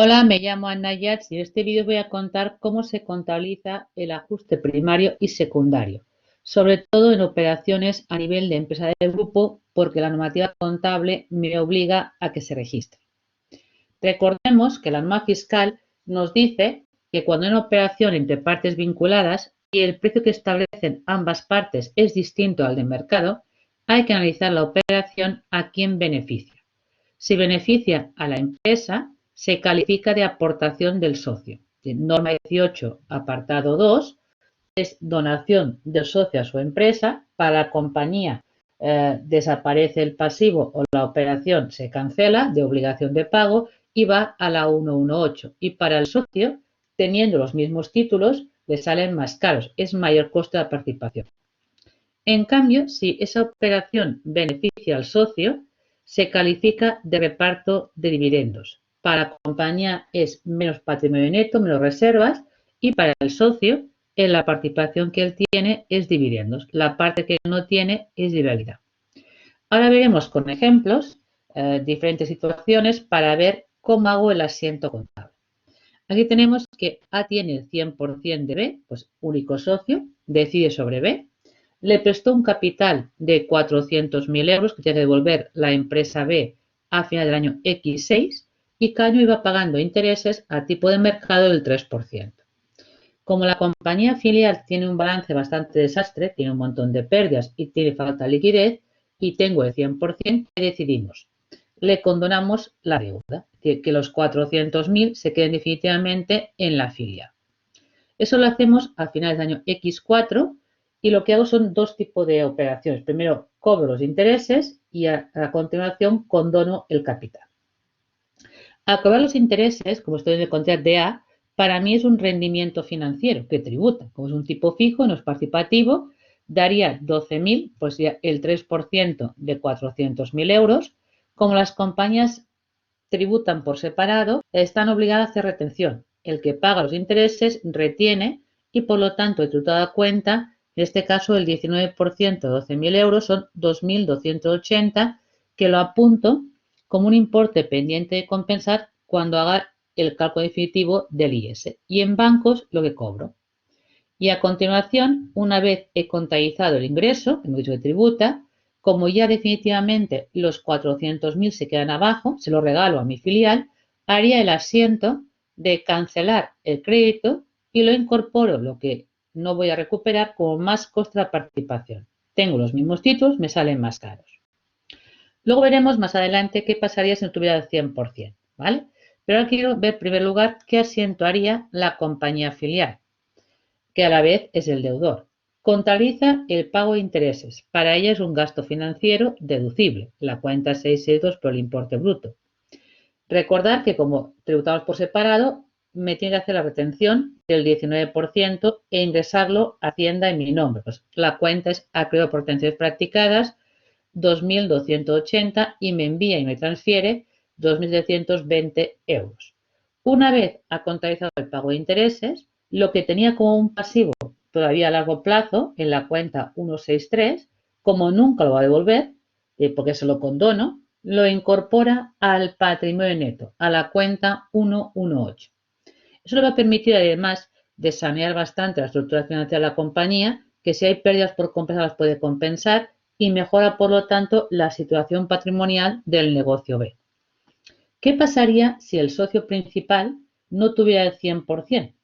Hola, me llamo Ana Yats y en este vídeo os voy a contar cómo se contabiliza el ajuste primario y secundario, sobre todo en operaciones a nivel de empresa del grupo, porque la normativa contable me obliga a que se registre. Recordemos que la norma fiscal nos dice que cuando hay una operación entre partes vinculadas y el precio que establecen ambas partes es distinto al del mercado, hay que analizar la operación a quién beneficia. Si beneficia a la empresa, se califica de aportación del socio. Norma 18, apartado 2, es donación del socio a su empresa. Para la compañía desaparece el pasivo o la operación se cancela de obligación de pago y va a la 118. Y para el socio, teniendo los mismos títulos, le salen más caros. Es mayor coste de participación. En cambio, si esa operación beneficia al socio, se califica de reparto de dividendos. Para la compañía es menos patrimonio neto, menos reservas, y para el socio, en la participación que él tiene es dividendos. La parte que él no tiene es liberalidad. Ahora veremos con ejemplos diferentes situaciones para ver cómo hago el asiento contable. Aquí tenemos que A tiene el 100% de B, pues único socio, decide sobre B, le prestó un capital de 400.000 euros que tiene que devolver la empresa B a final del año X6 y cada año iba pagando intereses a tipo de mercado del 3%. Como la compañía filial tiene un balance bastante desastre, tiene un montón de pérdidas y tiene falta de liquidez y tengo el 100%, ¿qué decidimos? Le condonamos la deuda, que los 400.000 se queden definitivamente en la filial. Eso lo hacemos a finales del año X4 y lo que hago son dos tipos de operaciones. Primero cobro los intereses y a continuación condono el capital. Al cobrar los intereses, como estoy en el contrato de A, para mí es un rendimiento financiero que tributa. Como es un tipo fijo, no es participativo, daría 12.000, pues ya el 3% de 400.000 euros. Como las compañías tributan por separado, están obligadas a hacer retención. El que paga los intereses retiene y por lo tanto he tributado cuenta, en este caso el 19% de 12.000 euros son 2.280 que lo apunto como un importe pendiente de compensar cuando haga el cálculo definitivo del IS. Y en bancos lo que cobro. Y a continuación, una vez he contabilizado el ingreso, hemos dicho que tributa, como ya definitivamente los 400.000 se quedan abajo, se lo regalo a mi filial, haría el asiento de cancelar el crédito y lo incorporo, lo que no voy a recuperar, como más coste de participación. Tengo los mismos títulos, me salen más caros. Luego veremos más adelante qué pasaría si no tuviera el 100%, ¿vale? Pero ahora quiero ver en primer lugar qué asiento haría la compañía filial, que a la vez es el deudor. Contabiliza el pago de intereses. Para ella es un gasto financiero deducible. La cuenta 662 por el importe bruto. Recordar que como tributamos por separado, me tiene que hacer la retención del 19% e ingresarlo a Hacienda en mi nombre. Pues la cuenta es acreedor por retenciones practicadas 2.280 y me envía y me transfiere 2.720 euros. Una vez ha contabilizado el pago de intereses, lo que tenía como un pasivo todavía a largo plazo en la cuenta 163, como nunca lo va a devolver, porque se lo condono, lo incorpora al patrimonio neto, a la cuenta 118. Eso le va a permitir, además de sanear bastante la estructura financiera de la compañía, que si hay pérdidas por compensar las puede compensar y mejora, por lo tanto, la situación patrimonial del negocio B. ¿Qué pasaría si el socio principal no tuviera el 100%?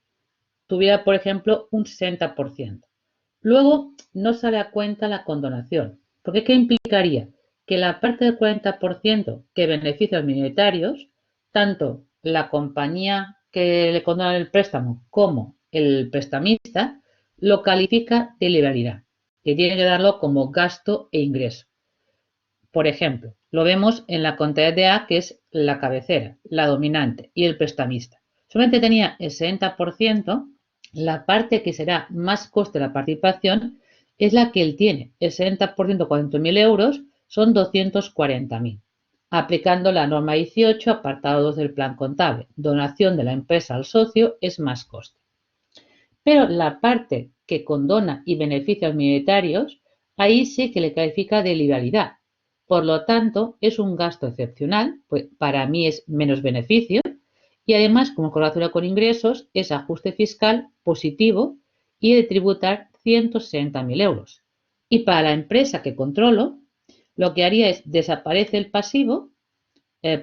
Tuviera, por ejemplo, un 60%. Luego no sale a cuenta la condonación, porque ¿qué implicaría? Que la parte del 40% que beneficia a los minoritarios, tanto la compañía que le condona el préstamo como el prestamista, lo califica de ilegalidad, que tiene que darlo como gasto e ingreso. Por ejemplo, lo vemos en la contabilidad de A, que es la cabecera, la dominante, y el prestamista. Solamente tenía el 60%, la parte que será más coste de la participación es la que él tiene. El 60%, 40.000 euros, son 240.000. Aplicando la norma 18, apartado 2 del plan contable, donación de la empresa al socio es más coste. Pero la parte que condona y beneficia a los minoritarios, ahí sí que le califica de liberalidad. Por lo tanto, es un gasto excepcional, pues para mí es menos beneficio Y además, como correlación con ingresos, es ajuste fiscal positivo y de tributar 160.000 euros. Y para la empresa que controlo, lo que haría es desaparece el pasivo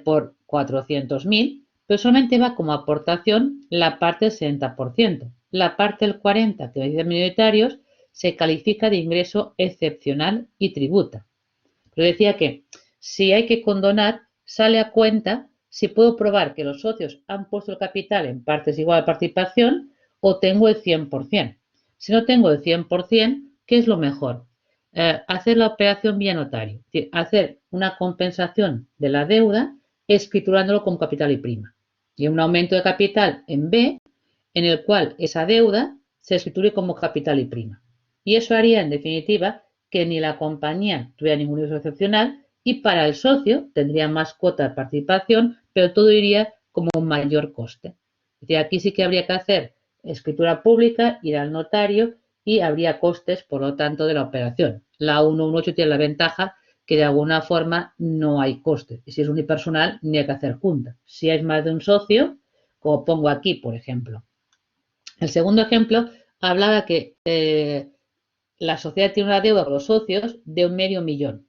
por 400.000, pero solamente va como aportación la parte del 60%. La parte del 40% que me dicen minoritarios se califica de ingreso excepcional y tributa. Pero decía que si hay que condonar, sale a cuenta si puedo probar que los socios han puesto el capital en partes igual de participación o tengo el 100%. Si no tengo el 100%, ¿qué es lo mejor? Hacer la operación vía notario, es decir, hacer una compensación de la deuda escriturándolo como capital y prima. Y un aumento de capital en B, en el cual esa deuda se escriture como capital y prima. Y eso haría, en definitiva, que ni la compañía tuviera ningún ingreso excepcional y para el socio tendría más cuota de participación, pero todo iría como un mayor coste. Es decir, aquí sí que habría que hacer escritura pública, ir al notario y habría costes, por lo tanto, de la operación. La 118 tiene la ventaja que de alguna forma no hay coste. Y si es unipersonal, ni hay que hacer junta. Si es más de un socio, como pongo aquí, por ejemplo. El segundo ejemplo hablaba que la sociedad tiene una deuda con los socios de 500.000.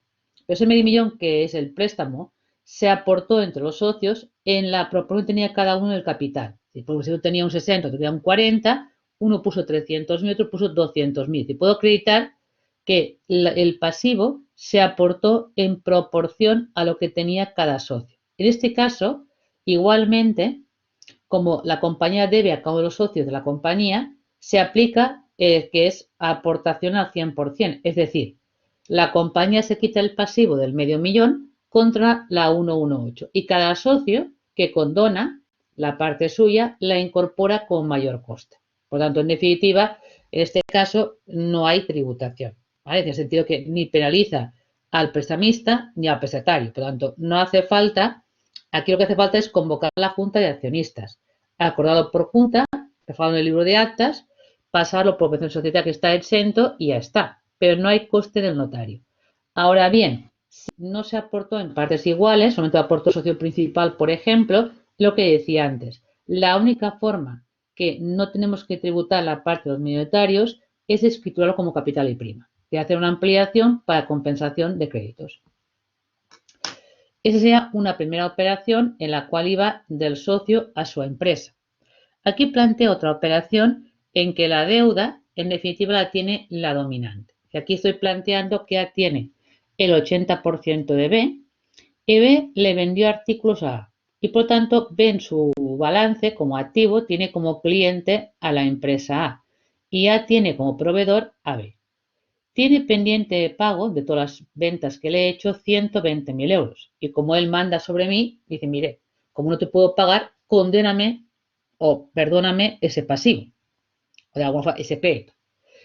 Pero ese medio millón, que es el préstamo, se aportó entre los socios en la proporción que tenía cada uno del capital. Si uno tenía un 60, otro tenía un 40, uno puso 300.000, otro puso 200.000. Y puedo acreditar que el pasivo se aportó en proporción a lo que tenía cada socio. En este caso, igualmente, como la compañía debe a cada uno de los socios de la compañía, se aplica que es aportación al 100%. Es decir, la compañía se quita el pasivo del 500.000 contra la 118 y cada socio que condona la parte suya la incorpora con mayor coste. Por tanto, en definitiva, en este caso no hay tributación, ¿vale? En el sentido que ni penaliza al prestamista ni al prestatario. Por tanto, no hace falta, aquí lo que hace falta es convocar a la junta de accionistas, acordado por junta, reflejado en el libro de actas, pasarlo por operación de sociedad que está exento y ya está. Pero no hay coste del notario. Ahora bien, si no se aportó en partes iguales, solamente aportó el socio principal, por ejemplo, lo que decía antes, la única forma que no tenemos que tributar la parte de los minoritarios es escriturarlo como capital y prima, y hacer una ampliación para compensación de créditos. Esa sería una primera operación en la cual iba del socio a su empresa. Aquí planteo otra operación en que la deuda, en definitiva, la tiene la dominante. Y aquí estoy planteando que A tiene el 80% de B y B le vendió artículos a A. Y por tanto, B en su balance como activo tiene como cliente a la empresa A y A tiene como proveedor a B. Tiene pendiente de pago de todas las ventas que le he hecho 120.000 euros. Y como él manda sobre mí, dice, mire, como no te puedo pagar, condéname o perdóname ese pasivo, o de alguna forma ese crédito.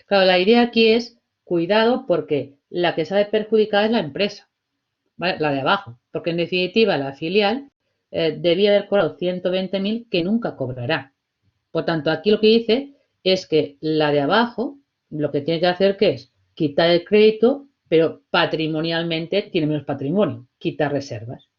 Claro, la idea aquí es cuidado porque la que sale perjudicada es la empresa, ¿vale? La de abajo, porque en definitiva la filial debía haber cobrado 120.000 que nunca cobrará. Por tanto, aquí lo que dice es que la de abajo lo que tiene que hacer que es quitar el crédito, pero patrimonialmente tiene menos patrimonio, quitar reservas.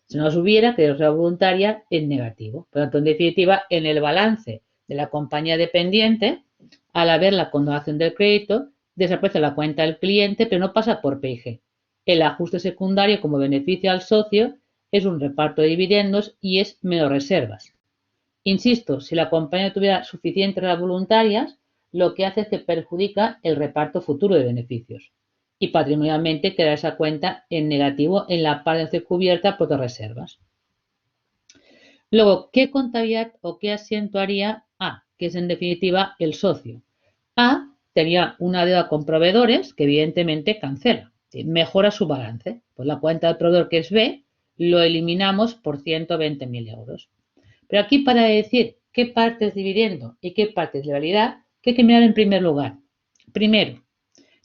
Si no las hubiera, que reserva voluntaria en negativo. Por lo tanto, en definitiva, en el balance de la compañía dependiente, al haber la condonación del crédito, desaparece la cuenta del cliente, pero no pasa por PIG. El ajuste secundario como beneficio al socio es un reparto de dividendos y es menos reservas. Insisto, si la compañía tuviera suficientes reservas voluntarias, lo que hace es que perjudica el reparto futuro de beneficios. Y patrimonialmente queda esa cuenta en negativo en la parte cubierta por otras reservas. Luego, ¿qué contabilidad o qué asiento haría A? Que es en definitiva el socio. A tenía una deuda con proveedores que evidentemente cancela, mejora su balance. Pues la cuenta del proveedor que es B lo eliminamos por 120.000 euros. Pero aquí para decir qué parte es dividendo y qué parte es legalidad, ¿qué hay que mirar en primer lugar? Primero,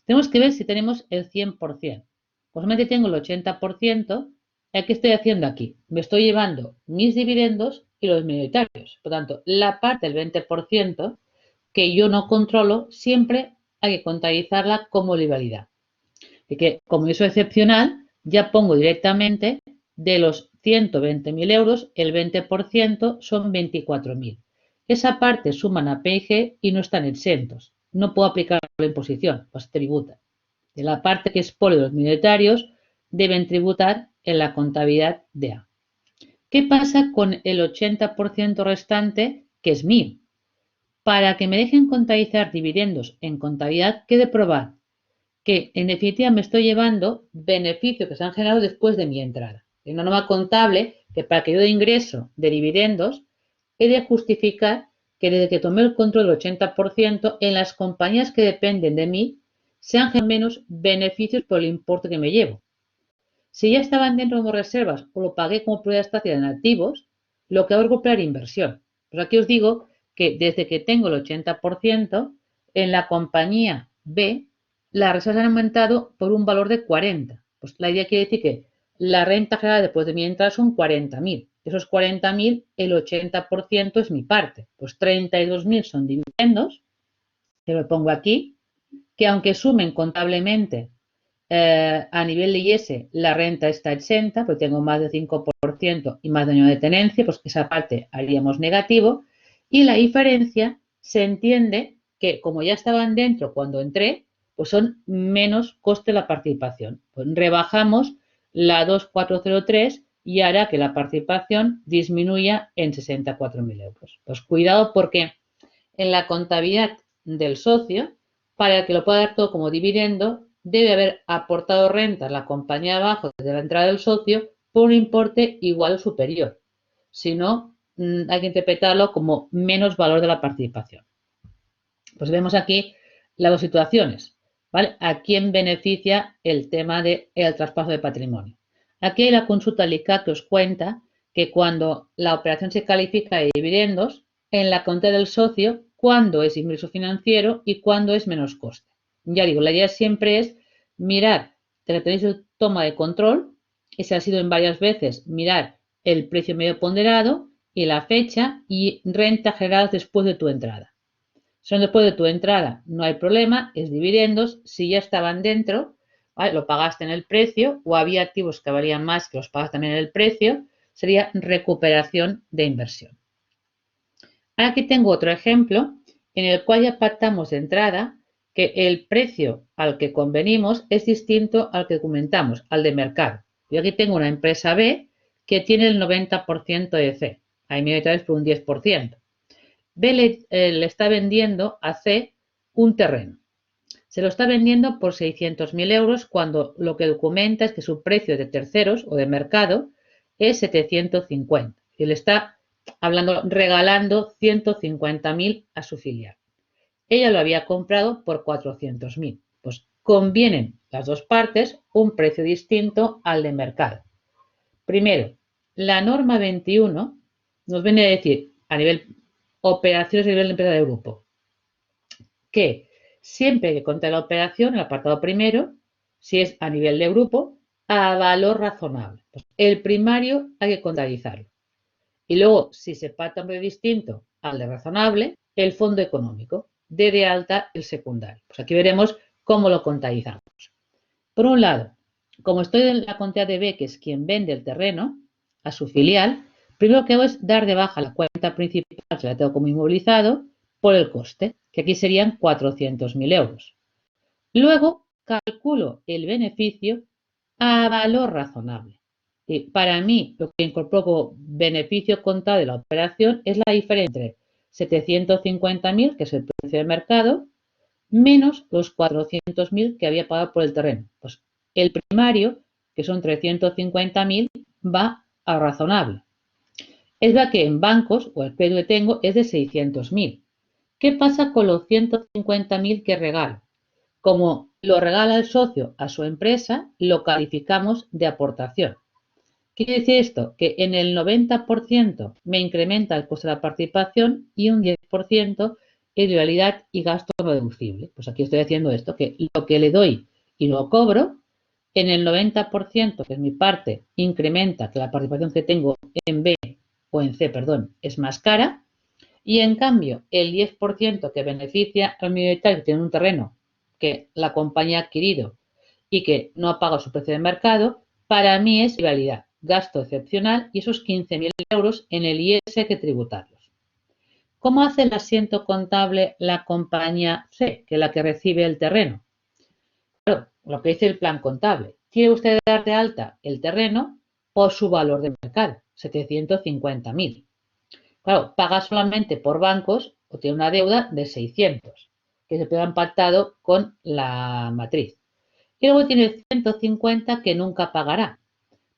tenemos que ver si tenemos el 100%. Pues solamente tengo el 80%, ¿qué estoy haciendo aquí? Me estoy llevando mis dividendos y los minoritarios. Por tanto, la parte del 20% que yo no controlo, siempre hay que contabilizarla como legalidad. Así que, como eso es excepcional, ya pongo directamente de los 120.000 euros, el 20% son 24.000. Esa parte suman a P y G y no están exentos. No puedo aplicar la imposición, pues tributan. De la parte que es polo de los minoritarios, deben tributar en la contabilidad de A. ¿Qué pasa con el 80% restante, que es mío? Para que me dejen contabilizar dividendos en contabilidad, ¿qué he de probar? Que en definitiva me estoy llevando beneficios que se han generado después de mi entrada. Hay una norma contable que para que yo dé ingreso de dividendos, he de justificar que desde que tomé el control del 80%, en las compañías que dependen de mí, se han generado menos beneficios por el importe que me llevo. Si ya estaban dentro como reservas o lo pagué como propiedad estatal en activos, lo que hago es recuperar inversión. Pues aquí os digo que desde que tengo el 80%, en la compañía B, las reservas han aumentado por un valor de 40. Pues la idea quiere decir que la renta generada después de mi entrada son 40.000. Esos 40.000, el 80% es mi parte. Pues 32.000 son dividendos, que lo pongo aquí, que aunque sumen contablemente a nivel de IS la renta está exenta, porque tengo más del 5% y más de año de tenencia, pues esa parte haríamos negativo. Y la diferencia se entiende que como ya estaban dentro cuando entré, pues son menos coste la participación. Pues rebajamos la 2403 y hará que la participación disminuya en 64.000 euros. Pues cuidado porque en la contabilidad del socio, para que lo pueda dar todo como dividendo, debe haber aportado renta a la compañía de abajo desde la entrada del socio por un importe igual o superior. Si no, hay que interpretarlo como menos valor de la participación. Pues vemos aquí las dos situaciones. ¿Vale? ¿A quién beneficia el tema del traspaso de patrimonio? Aquí hay la consulta al ICAC que os cuenta que cuando la operación se califica de dividendos, en la cuenta del socio, cuándo es ingreso financiero y cuándo es menos coste. Ya digo, la idea siempre es mirar, tenéis el toma de control, ese ha sido en varias veces, mirar el precio medio ponderado y la fecha y renta generada después de tu entrada. Son después de tu entrada, no hay problema, es dividendos. Si ya estaban dentro, ¿vale? Lo pagaste en el precio o había activos que valían más que los pagas también en el precio, sería recuperación de inversión. Ahora aquí tengo otro ejemplo en el cual ya pactamos de entrada que el precio al que convenimos es distinto al que comentamos, al de mercado. Yo aquí tengo una empresa B que tiene el 90% de C, hay minoritarios por un 10%. B le está vendiendo a C un terreno. Se lo está vendiendo por 600.000 euros cuando lo que documenta es que su precio de terceros o de mercado es 750. Y le está regalando 150.000 a su filial. Ella lo había comprado por 400.000. Pues convienen las dos partes un precio distinto al de mercado. Primero, la norma 21 nos viene a decir a nivel operaciones a nivel de empresa de grupo, que siempre que contar la operación, el apartado primero, si es a nivel de grupo, a valor razonable. Pues el primario hay que contabilizarlo. Y luego, si se pacta un precio distinto al de razonable, el fondo económico, de alta el secundario. Pues aquí veremos cómo lo contabilizamos. Por un lado, como estoy en la contabilidad de B, que es quien vende el terreno a su filial, primero que hago es dar de baja la cuenta principal, que la tengo como inmovilizado, por el coste, que aquí serían 400.000 euros. Luego calculo el beneficio a valor razonable. Y para mí, lo que incorporo como beneficio contable de la operación es la diferencia entre 750.000, que es el precio de mercado, menos los 400.000 que había pagado por el terreno. Pues el primario, que son 350.000, va a razonable. Es verdad que en bancos, o el crédito que tengo, es de 600.000. ¿Qué pasa con los 150.000 que regalo? Como lo regala el socio a su empresa, lo calificamos de aportación. Quiere decir esto que en el 90% me incrementa el coste de la participación y un 10% es realidad y gasto no deducible. Pues aquí estoy haciendo esto, que lo que le doy y lo cobro, en el 90%, que es mi parte, incrementa que la participación que tengo en B o en C, perdón, es más cara, y en cambio el 10% que beneficia al minoritario que tiene un terreno que la compañía ha adquirido y que no ha pagado su precio de mercado, para mí es rivalidad. gasto excepcional y esos 15.000 euros en el IES hay que tributarlos. ¿Cómo hace el asiento contable la compañía C, que es la que recibe el terreno? Claro, lo que dice el plan contable. ¿Quiere usted dar de alta el terreno por su valor de mercado? 750.000. Claro, paga solamente por bancos o tiene una deuda de 600, que se han pactado con la matriz. Y luego tiene 150 que nunca pagará.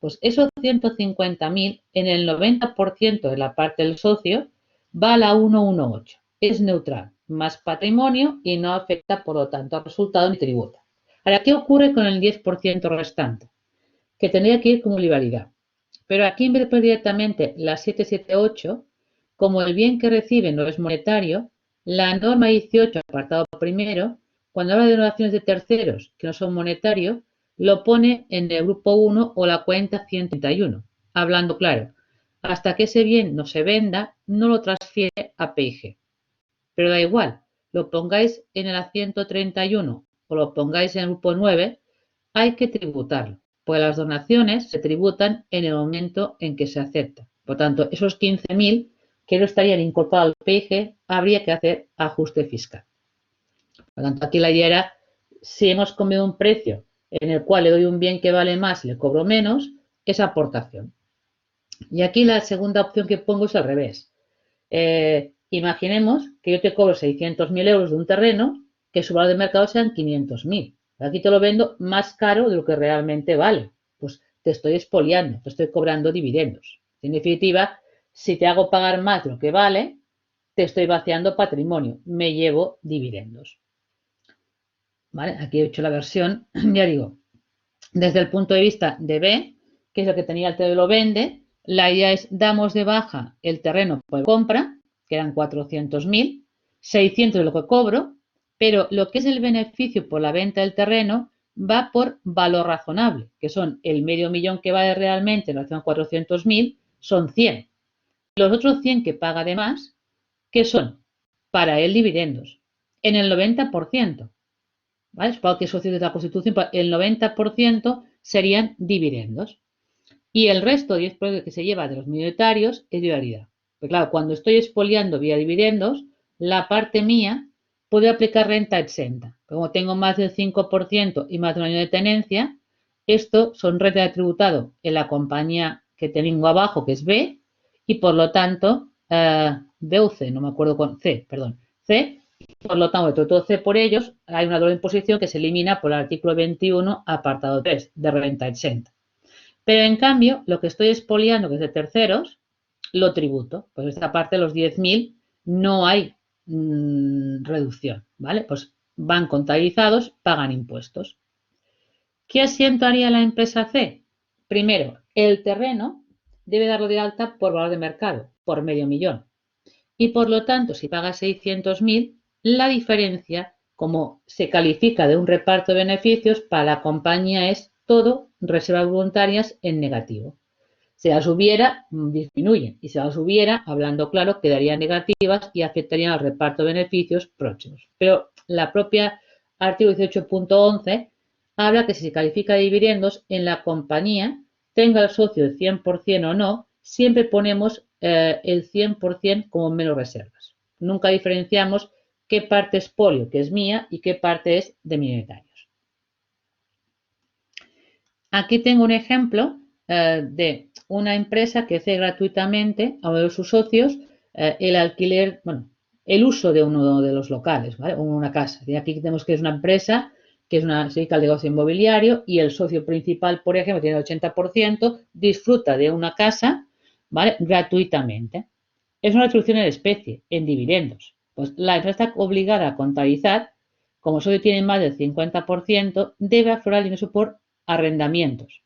Pues esos 150.000 en el 90% de la parte del socio va a la 118. Es neutral, más patrimonio y no afecta, por lo tanto, al resultado ni tributa. Ahora, ¿qué ocurre con el 10% restante? Que tendría que ir como liberalidad. Pero aquí en vez de poner directamente la 778, como el bien que recibe no es monetario, la norma 18, apartado primero, cuando habla de donaciones de terceros que no son monetarios, lo pone en el grupo 1 o la cuenta 131, hablando claro. Hasta que ese bien no se venda, no lo transfiere a PIG. Pero da igual, lo pongáis en el 131 o lo pongáis en el grupo 9, hay que tributarlo, pues las donaciones se tributan en el momento en que se acepta. Por tanto, esos 15.000 que no estarían incorporados al PIG, habría que hacer ajuste fiscal. Por tanto, aquí la idea era, si hemos comido un precio en el cual le doy un bien que vale más y le cobro menos, es aportación. Y aquí la segunda opción que pongo es al revés. Imaginemos que yo te cobro 600.000 euros de un terreno, que su valor de mercado sean 500.000. Aquí te lo vendo más caro de lo que realmente vale. Pues te estoy expoliando, te estoy cobrando dividendos. En definitiva, si te hago pagar más de lo que vale, te estoy vaciando patrimonio, me llevo dividendos. ¿Vale? Aquí he hecho la versión, ya digo, desde el punto de vista de B, que es lo que tenía el terreno lo vende, la idea es damos de baja el terreno por compra, que eran 400.000, 600 de lo que cobro, pero lo que es el beneficio por la venta del terreno va por valor razonable, que son el medio millón que vale realmente en relación a 400.000, son 100. Los otros 100 que paga de más, ¿qué son? Para él dividendos, en el 90%. ¿Vale? Supongo que es socio de la Constitución, el 90% serían dividendos. Y el resto, 10% que se lleva de los minoritarios, es liberalidad. Pues claro, cuando estoy expoliando vía dividendos, la parte mía puede aplicar renta exenta. Como tengo más del 5% y más de un año de tenencia, esto son renta tributado en la compañía que tengo abajo, que es B, y por lo tanto, B o C, no me acuerdo con C, perdón, C, por lo tanto, todo C por ellos, hay una doble imposición que se elimina por el artículo 21, apartado 3, de renta exenta. Pero en cambio, lo que estoy expoliando, que es de terceros, lo tributo. Pues esta parte de los 10.000 no hay reducción, ¿vale? Pues van contabilizados, pagan impuestos. ¿Qué asiento haría la empresa C? Primero, el terreno debe darlo de alta por valor de mercado, por medio millón. Y por lo tanto, si paga 600.000, la diferencia, como se califica de un reparto de beneficios, para la compañía es todo reservas voluntarias en negativo. Si las hubiera, disminuyen. Y si las hubiera, hablando claro, quedarían negativas y afectarían al reparto de beneficios próximos. Pero la propia artículo 18.11 habla que si se califica de dividendos en la compañía, tenga el socio el 100% o no, siempre ponemos el 100% como menos reservas. Nunca diferenciamos qué parte es polio, que es mía, y qué parte es de minoritarios. Aquí tengo un ejemplo de una empresa que hace gratuitamente a uno de sus socios el alquiler, bueno, el uso de uno de los locales, ¿vale? Una casa. Y aquí tenemos que es una empresa que se dedica al negocio inmobiliario y el socio principal, por ejemplo, tiene el 80%, disfruta de una casa, ¿vale? Gratuitamente. Es una retribución en especie, en dividendos. Pues la empresa está obligada a contabilizar, como solo tiene más del 50%, debe aflorar el ingreso por arrendamientos.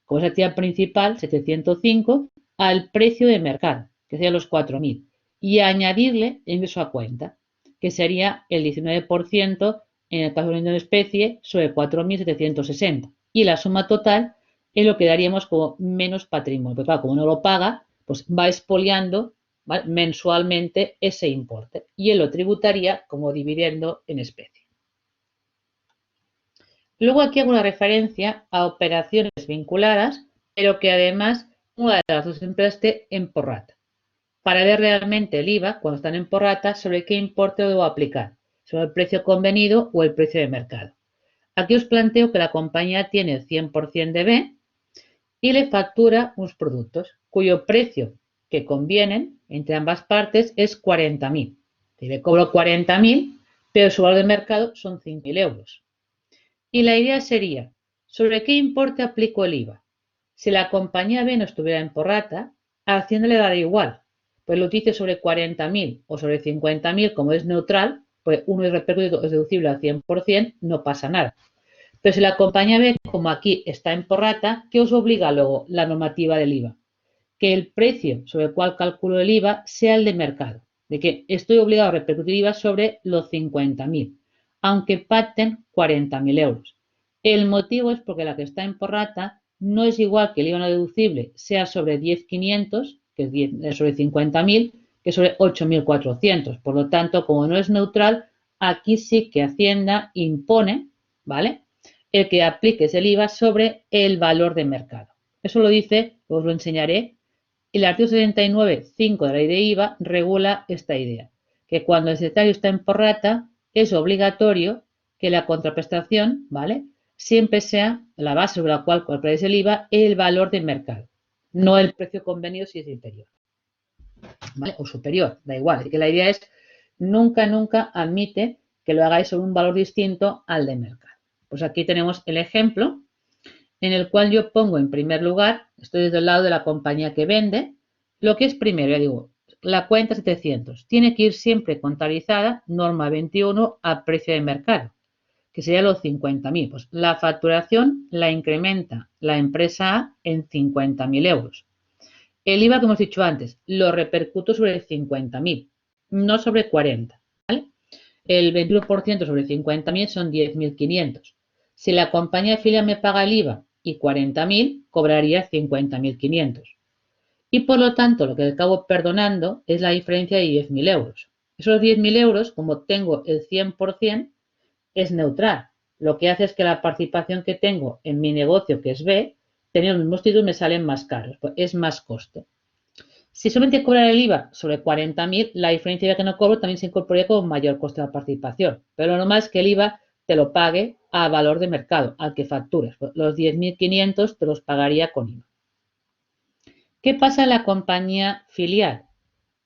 Como es la actividad principal, 705, al precio de mercado, que serían los 4.000, y añadirle el ingreso a cuenta, que sería el 19% en el caso de una especie sobre 4.760. Y la suma total es lo que daríamos como menos patrimonio. Porque claro, como no lo paga, pues va expoliando, ¿vale?, mensualmente ese importe. Y él lo tributaría como dividendo en especie. Luego aquí hago una referencia a operaciones vinculadas pero que además una de las dos empresas esté en prorrata. Para ver realmente el IVA, cuando están en prorrata, sobre qué importe debo aplicar, sobre el precio convenido o el precio de mercado. Aquí os planteo que la compañía tiene el 100% de B y le factura unos productos cuyo precio que convienen entre ambas partes es 40.000. Si le cobro 40.000, pero su valor de mercado son 5.000 euros. Y la idea sería, ¿sobre qué importe aplico el IVA? Si la compañía B no estuviera en prorrata, a Hacienda le dará igual, pues lo dice sobre 40.000 o sobre 50.000, como es neutral, pues uno es repercutido, es deducible al 100%, no pasa nada. Pero si la compañía B, como aquí está en prorrata, ¿qué os obliga luego la normativa del IVA? Que el precio sobre el cual calculo el IVA sea el de mercado, de que estoy obligado a repercutir IVA sobre los 50.000, aunque pacten 40.000 euros. El motivo es porque la que está en prorrata no es igual que el IVA no deducible sea sobre 10.500, que es sobre 50.000, que sobre 8.400. Por lo tanto, como no es neutral, aquí sí que Hacienda impone, ¿vale?, el que apliques el IVA sobre el valor de mercado. Eso lo dice, os lo enseñaré. El artículo 79.5 de la ley de IVA regula esta idea, que cuando el secretario está en prorrata es obligatorio que la contraprestación, ¿vale?, siempre sea la base sobre la cual calculáis el IVA, el valor de mercado, no el precio convenido si es inferior, ¿vale?, o superior, da igual. Así que la idea es nunca admite que lo hagáis sobre un valor distinto al de mercado. Pues aquí tenemos el ejemplo en el cual yo pongo en primer lugar, estoy desde el lado de la compañía que vende, lo que es primero, ya digo, la cuenta 700. Tiene que ir siempre contabilizada, norma 21, a precio de mercado, que sería los 50.000. Pues la facturación la incrementa la empresa A en 50.000 euros. El IVA, como hemos dicho antes, lo repercuto sobre 50.000, no sobre 40. ¿Vale? El 21% sobre 50.000 son 10.500. Si la compañía filial me paga el IVA y 40.000, cobraría 50.500. Y por lo tanto, lo que acabo perdonando es la diferencia de 10.000 euros. Esos 10.000 euros, como tengo el 100%, es neutral. Lo que hace es que la participación que tengo en mi negocio, que es B, teniendo los mismos títulos me salen más caros, pues es más coste. Si solamente cobrar el IVA sobre 40.000, la diferencia que no cobro también se incorporaría con mayor coste de la participación. Pero lo normal es que el IVA te lo pague a valor de mercado, al que factures. Los 10.500 te los pagaría con IVA. ¿Qué pasa en la compañía filial?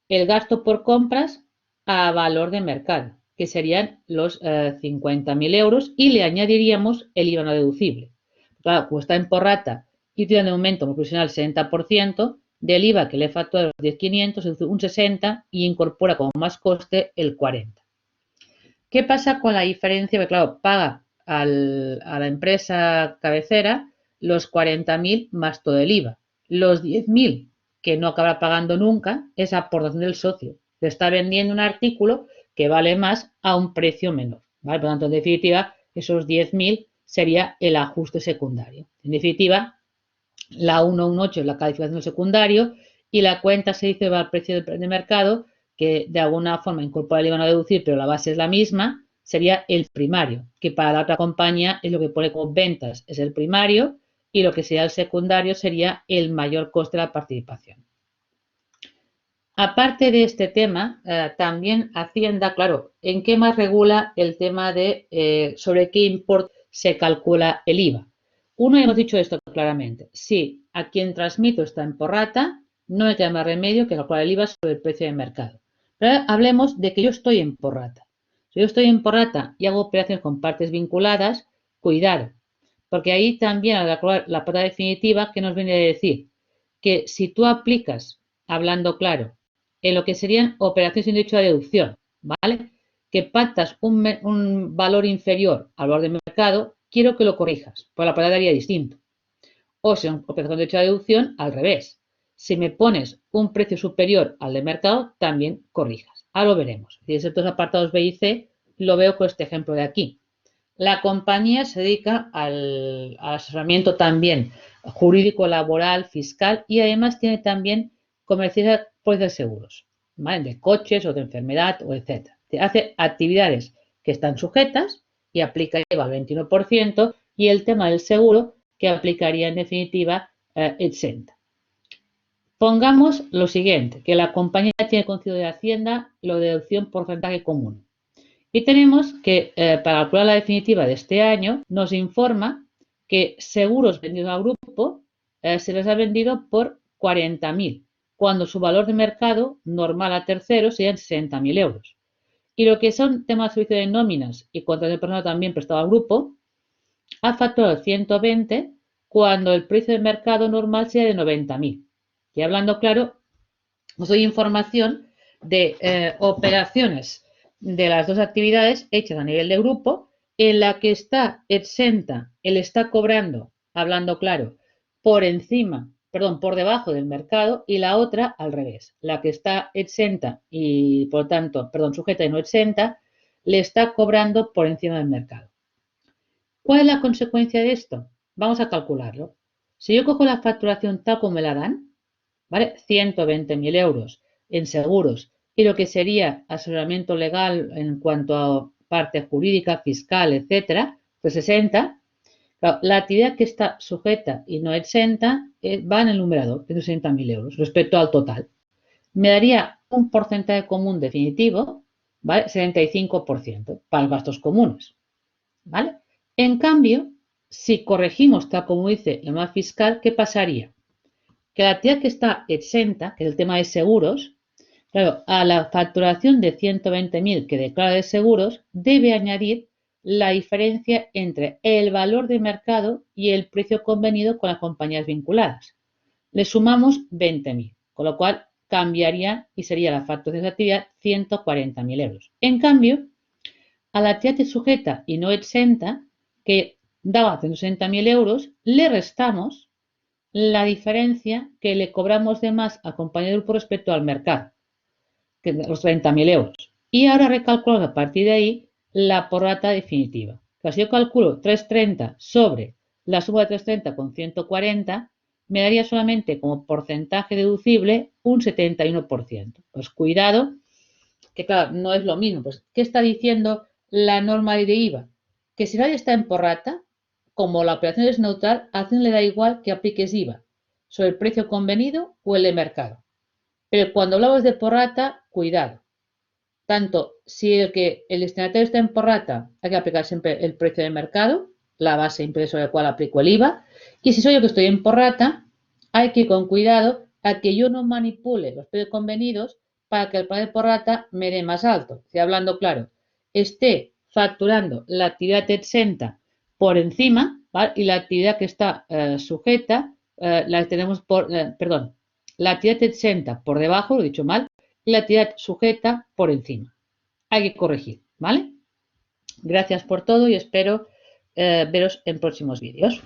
El gasto por compras a valor de mercado, que serían los 50.000 euros, y le añadiríamos el IVA no deducible. Claro, como está en prorrata y tiene un aumento proporcional 60%, del IVA que le factura los 10.500 se deduce un 60 y incorpora como más coste el 40. ¿Qué pasa con la diferencia? Porque claro, paga a la empresa cabecera los 40.000 más todo el IVA. Los 10.000 que no acabará pagando nunca es aportación del socio. Le está vendiendo un artículo que vale más a un precio menor. ¿Vale? Por lo tanto, en definitiva, esos 10.000 sería el ajuste secundario. En definitiva, la 118 es la calificación del secundario y la cuenta se dice va al precio de mercado, que de alguna forma incorpora el IVA no a deducir, pero la base es la misma, sería el primario, que para la otra compañía es lo que pone como ventas, es el primario, y lo que sería el secundario sería el mayor coste de la participación. Aparte de este tema, también Hacienda, claro, ¿en qué más regula el tema de sobre qué importe se calcula el IVA? Uno, hemos dicho esto claramente, si a quien transmito está en prorrata, no me queda más remedio que calcular el IVA sobre el precio de mercado. Pero hablemos de que yo estoy en prorrata. Si yo estoy en prorrata y hago operaciones con partes vinculadas, cuidado, porque ahí también al calcular la pata definitiva, ¿qué nos viene a decir? Que si tú aplicas, hablando claro, en lo que serían operaciones sin derecho a deducción, ¿vale? Que pactas un valor inferior al valor de mercado, quiero que lo corrijas, pues la palabra daría distinto. O si son operaciones de derecho a deducción, al revés. Si me pones un precio superior al de mercado, también corrijas. Ahora lo veremos. Si estos apartados B y C, lo veo con este ejemplo de aquí. La compañía se dedica al asesoramiento también jurídico, laboral, fiscal y además tiene también comercializa pólizas de seguros, ¿vale? De coches o de enfermedad o etcétera. Hace actividades que están sujetas y aplica IVA al 21% y el tema del seguro que aplicaría en definitiva exenta. Pongamos lo siguiente, que la compañía tiene concedido de Hacienda la deducción porcentaje común. Y tenemos que, para calcular la definitiva de este año, nos informa que seguros vendidos al grupo se les ha vendido por 40.000, cuando su valor de mercado normal a terceros serían 60.000 euros. Y lo que son temas de servicio de nóminas y contratos de personal también prestado al grupo, ha facturado 120 cuando el precio de mercado normal sea de 90.000. Y hablando claro, os doy información de operaciones de las dos actividades hechas a nivel de grupo, en la que está exenta, él está cobrando, hablando claro, por debajo del mercado, y la otra al revés. La que está exenta y, por tanto, sujeta y no exenta, le está cobrando por encima del mercado. ¿Cuál es la consecuencia de esto? Vamos a calcularlo. Si yo cojo la facturación tal como me la dan, ¿vale? 120.000 euros en seguros y lo que sería asesoramiento legal en cuanto a parte jurídica, fiscal, etcétera, pues 60. Claro, la actividad que está sujeta y no exenta va en el numerador, de 60.000 euros respecto al total. Me daría un porcentaje común definitivo, ¿vale? 75% para los gastos comunes, ¿vale? En cambio, si corregimos tal como dice el MAP fiscal, ¿qué pasaría? Que la actividad que está exenta, que es el tema de seguros, claro, a la facturación de 120.000 que declara de seguros, debe añadir la diferencia entre el valor de mercado y el precio convenido con las compañías vinculadas. Le sumamos 20.000, con lo cual cambiaría y sería la facturación de actividad 140.000 euros. En cambio, a la actividad sujeta y no exenta, que daba 160.000 euros, le restamos la diferencia que le cobramos de más al compañero de grupo respecto al mercado, que es los 30.000 euros. Y ahora recalculamos a partir de ahí la prorrata definitiva. Si yo calculo 330 sobre la suma de 330 con 140, me daría solamente como porcentaje deducible un 71%. Pues cuidado, que claro, no es lo mismo. Pues, ¿qué está diciendo la norma de IVA? Que si nadie está en prorrata, como la operación es neutral, a Hacienda le da igual que apliques IVA sobre el precio convenido o el de mercado. Pero cuando hablamos de prorrata, cuidado. Tanto si el destinatario está en prorrata, hay que aplicar siempre el precio de mercado, la base de impuesto sobre la cual aplico el IVA. Y si soy yo que estoy en prorrata, hay que ir con cuidado a que yo no manipule los precios convenidos para que el plan de prorrata me dé más alto. Si hablando claro, esté facturando la actividad exenta por encima, ¿vale? Y la actividad que está sujeta la tenemos la actividad exenta por debajo, lo he dicho mal, y la actividad sujeta por encima. Hay que corregir, ¿vale? Gracias por todo y espero veros en próximos vídeos.